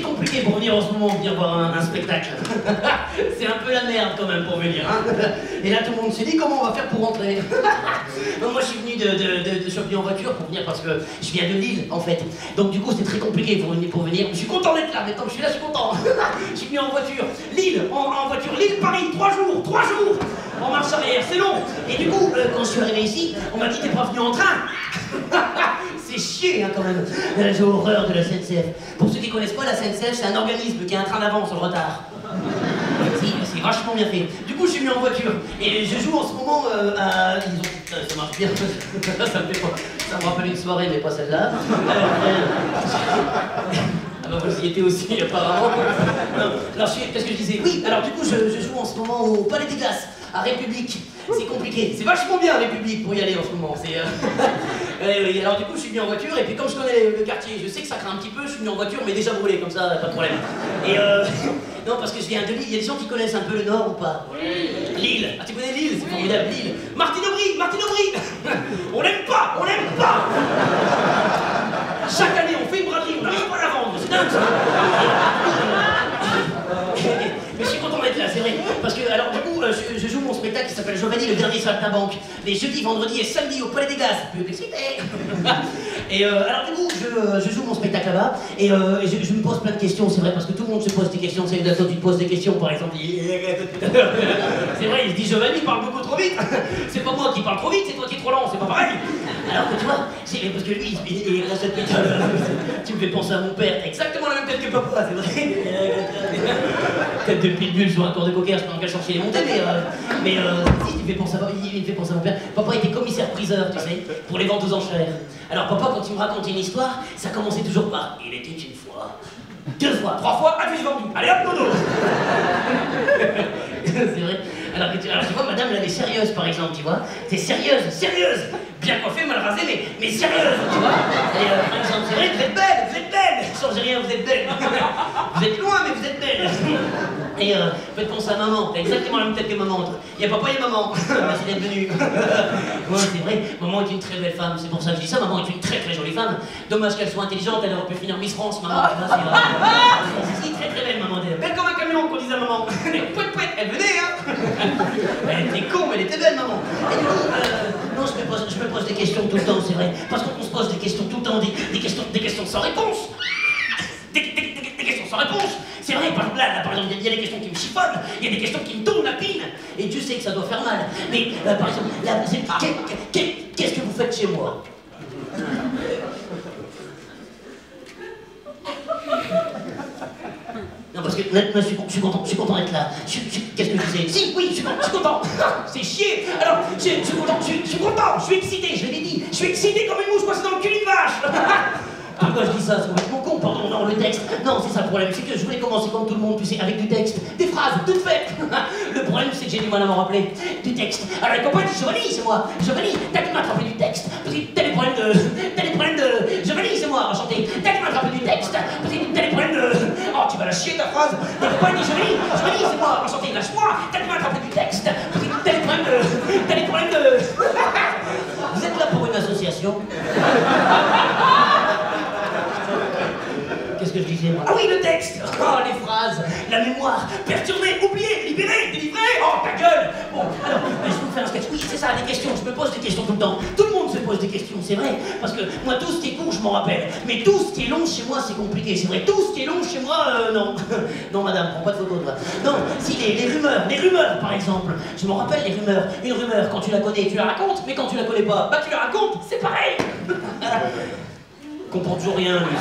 compliqué pour venir en ce moment venir voir un spectacle. C'est un peu la merde quand même pour venir. Hein. Et là tout le monde s'est dit comment on va faire pour rentrer. Donc moi je suis venu en voiture pour venir parce que je viens de Lille en fait. Donc du coup c'était très compliqué pour venir. Je suis content d'être là, maintenant que je suis là je suis content. Je suis venu en voiture. Lille, en voiture. Lille, Paris, 3 jours. En marche arrière, c'est long. Et du coup, quand je suis arrivé ici, on m'a dit t'es pas venu en train. C'est chier hein, quand même. J'ai horreur de la SNCF. Pour ceux qui connaissent pas la SNCF, c'est un organisme qui a un train d'avance en retard. C'est vachement bien fait. Du coup, je suis venu en voiture et je joue en ce moment à... Ça marche bien. Ça me rappelle une soirée, mais pas celle-là. Vous y étiez aussi, apparemment. Non, alors, qu'est-ce que je disais? Oui, alors du coup, je joue en ce moment au Palais des Glaces, à République. C'est compliqué. C'est vachement bien, République, pour y aller en ce moment. Oui, alors du coup, je suis venu en voiture, et puis comme je connais le quartier, je sais que ça craint un petit peu, je suis venu en voiture, mais déjà brûlé, comme ça, pas de problème. Et non, parce que je viens de Lille. Il y a des gens qui connaissent un peu le Nord ou pas? Oui. Lille. Ah, tu connais Lille? C'est formidable, Lille. Martine Aubry. On l'aime pas. Chaque année, on fait une braderie, on n'arrive pas à la vendre. C'est dingue, ça. Mais je suis content d'être là, c'est vrai. Parce que, alors, du coup, je joue mon spectacle qui s'appelle Giovanni, le dernier saltimbanque. Les jeudis, vendredis et samedis au Palais des Glaces. Publicité. Et alors, du coup, je joue mon spectacle là-bas. Et je me pose plein de questions, c'est vrai, parce que tout le monde se pose des questions. C'est quand tu te poses des questions, par exemple. C'est vrai, il se dit Giovanni parle beaucoup trop vite. C'est pas moi qui parle trop vite, c'est toi qui es trop lent, c'est pas pareil. Alors que tu vois, parce que lui, il reste cette putain. Tu me fais penser à mon père, t'as exactement la même tête que papa, c'est vrai. Tête de pitbull sur un corps de cocker, je peux en qu'à chercher les montées, mais si, il me fait penser à mon père. Papa était commissaire-priseur, tu sais, pour les ventes aux enchères. Alors papa, quand il me racontait une histoire, ça commençait toujours par « Il était une fois, 2 fois, 3 fois, à plus vendu. Allez hop, dodo !» C'est vrai. Alors tu vois, madame, là, elle est sérieuse, par exemple, tu vois. C'est sérieuse. Bien coiffée, mal rasée, mais sérieuse, tu vois. Et par exemple, c'est vrai, vous êtes belle. Changez rien, vous êtes belle. Vous êtes loin, mais vous êtes belle. Et faites penser à maman, t'as exactement la même tête que maman. Il y a papa et maman. Merci d'être venu. Ouais, c'est vrai, maman est une très belle femme, c'est pour ça que je dis ça. Maman est une très très jolie femme. Dommage qu'elle soit intelligente, elle aurait pu finir Miss France, maman. Si, très très belle, maman. Belle comme un camion, qu'on disait à maman. Elle venait, hein. Elle était con, mais elle était belle, maman. Et du coup, non, je me pose des questions tout le temps, c'est vrai. Parce qu'on se pose des questions tout le temps, des questions sans réponse. Des questions sans réponse. C'est vrai, par exemple, il y a des questions qui me chiffonnent, il y a des questions qui me tournent la pine, et Dieu sait que ça doit faire mal. Mais, par exemple, qu'est-ce que vous faites chez moi? Non, parce que honnêtement, je suis content d'être là. Qu'est-ce que je disais? Si, oui, je suis content. C'est chier. Alors, je suis content, je suis excité, je l'ai dit. Je suis excité comme une mouche coincée dans le cul d'une vache. Pourquoi je dis ça? C'est complètement con, pardon, non, le texte. Non, c'est ça le problème, c'est que je voulais commencer comme tout le monde, tu sais, avec du texte, des phrases toutes faites. Le problème, c'est que j'ai du mal à m'en rappeler. Du texte. Alors les copains disent Giovanni, c'est moi. Giovanni, t'as du mal à te rappeler du texte. Parce que t'as des problèmes de... Giovanni, c'est moi, enchanté. T'as du mal à te rappeler du texte. Parce que t'as des problèmes de... Oh, tu vas la chier ta phrase. Les copains disent Giovanni, c'est moi, enchanté, lâche-moi. T'as du mal à te rappeler du texte. Parce que t'as des problèmes de... Vous êtes là pour une association? Qu'est-ce que je disais, moi? Ah oui, le texte! Oh, les phrases, la mémoire, perturbée, oubliée, libérée, délivrée! Oh, ta gueule! Bon, alors, je vais vous faire un sketch. Oui, c'est ça, des questions, je me pose des questions tout le temps. Tout le monde se pose des questions, c'est vrai. Parce que moi, tout ce qui est court, je m'en rappelle. Mais tout ce qui est long, chez moi, c'est compliqué. C'est vrai, tout ce qui est long, chez moi, non. Non, madame, prends pas de photo, toi. Non, si, les rumeurs, par exemple. Je m'en rappelle, les rumeurs. Une rumeur, quand tu la connais, tu la racontes. Mais quand tu la connais pas, bah tu la racontes, c'est pareil! Comprends toujours rien, lui.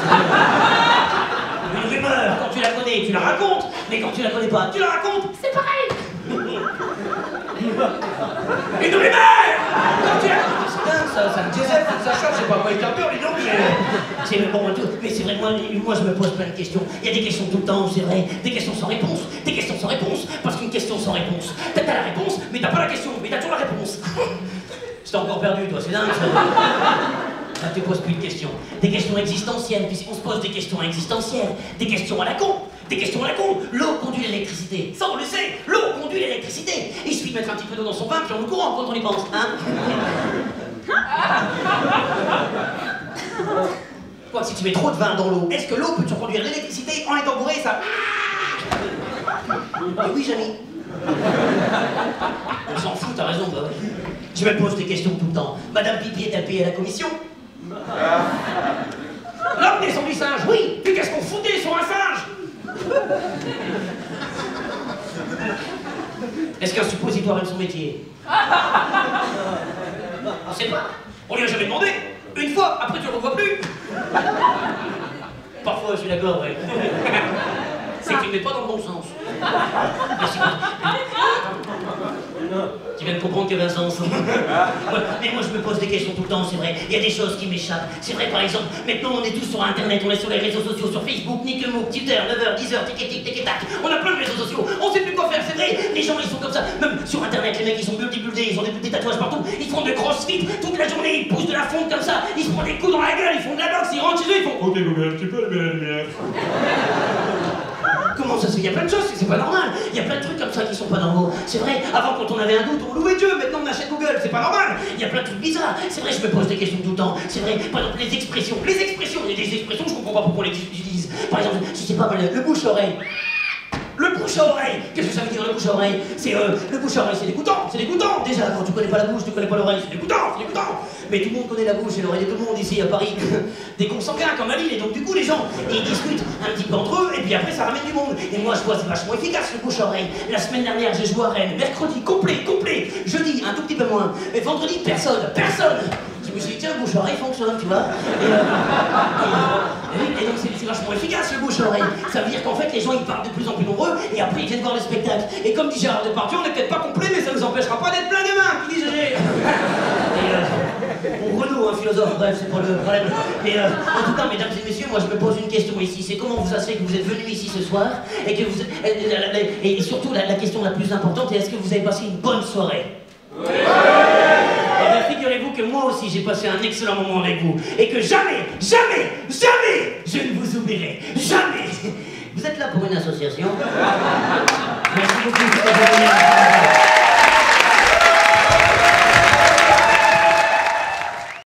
Une rumeur, quand tu la connais, tu la racontes, mais quand tu la connais pas, tu la racontes, c'est pareil. Une rumeur, quand tu la racontes, c'est dingue, ça me diesel, ça change, c'est pas moi qui a peur, dis donc, c'est bon, mais c'est vrai, moi je me pose plein de questions. Il y a des questions tout le temps, c'est vrai, des questions sans réponse, parce qu'une question sans réponse, t'as la réponse, mais t'as pas la question, mais t'as toujours la réponse. T'es encore perdu, toi, c'est dingue, ça. Là, tu poses plus de questions. Des questions existentielles, puisqu'on se pose des questions existentielles. Des questions à la con. L'eau conduit l'électricité. Ça, on le sait. L'eau conduit l'électricité. Il suffit de mettre un petit peu d'eau dans son pain, puis on est au courant quand on y pense. Hein? Quoi, si tu mets trop de vin dans l'eau, est-ce que l'eau peut te conduire l'électricité en étant ça. Et oui, Jamy. On s'en fout, t'as raison, bah ouais. Je me pose des questions tout le temps. Madame Pipi est-elle payée à la commission? L'homme descend du singe, oui. Puis qu'est-ce qu'on foutait sur un singe? Est-ce qu'un suppositoire aime son métier? On sait pas. On lui a jamais demandé. Une fois, après tu le revois plus. Parfois, je suis d'accord, ouais. C'est qu'il ne met pas dans le bon sens. Merci. Tu viens de comprendre qu'il y avait un sens. Mais moi, je me pose des questions tout le temps, c'est vrai. Il y a des choses qui m'échappent. C'est vrai, par exemple, maintenant, on est tous sur Internet, on est sur les réseaux sociaux, sur Facebook, Nickemook, Twitter, 9h, 10h, tic-tic-tic-tac. On a plein de réseaux sociaux. On sait plus quoi faire, c'est vrai. Les gens, ils sont comme ça. Même sur Internet, les mecs, ils sont multi-buildés, ils ont des tatouages partout. Ils font de crossfit toute la journée, ils poussent de la fonte comme ça. Ils se prennent des coups dans la gueule, ils font de la boxe, ils rentrent chez eux, ils font OK, Google, tu peux allumer la lumière. Comment ça se fait? Il y a plein de choses, c'est pas normal. Il y a plein de trucs comme ça qui sont pas normaux. C'est vrai, avant quand on avait un doute, on louait Dieu, maintenant on achète Google, c'est pas normal. Il y a plein de trucs bizarres. C'est vrai, je me pose des questions tout le temps. C'est vrai, par exemple, les expressions. Il y a des expressions, je comprends pas pourquoi on les utilise. Par exemple, je sais pas, le bouche-oreille. Le bouche à oreille. Qu'est-ce que ça veut dire le bouche à oreille? C'est le bouche à oreille, c'est dégoûtant, c'est dégoûtant. Déjà, quand tu connais pas la bouche, tu connais pas l'oreille, c'est dégoûtant, c'est dégoûtant. Mais tout le monde connaît la bouche et l'oreille de tout le monde ici à Paris. Des consanguins comme à Lille, et donc du coup les gens, ils discutent un petit peu entre eux, et puis après ça ramène du monde. Et moi je vois c'est vachement efficace le bouche à oreille. La semaine dernière j'ai joué à Rennes, mercredi complet. Jeudi un tout petit peu moins, et vendredi personne. Je me suis dit tiens, le bouche à oreille fonctionne, tu vois. Et donc c'est vachement efficace le bouche à oreille. Ça veut dire qu'en fait les gens ils parlent de plus en plus nombreux et après ils viennent voir le spectacle. Et comme dit Gérard Depardieu, on n'est peut-être pas complet mais ça nous empêchera pas d'être plein demain, qui dit GG. Bon, Renaud, un philosophe, bref, c'est pas le problème. Mais en tout cas, mesdames et messieurs, moi je me pose une question ici. C'est comment vous savez que vous êtes venus ici ce soir et que vous et surtout la question la plus importante est est-ce que vous avez passé une bonne soirée? Oui. Eh bien, figurez-vous que moi aussi j'ai passé un excellent moment avec vous et que jamais, je ne vous oublierai. Jamais. Vous êtes là pour une association? Merci beaucoup.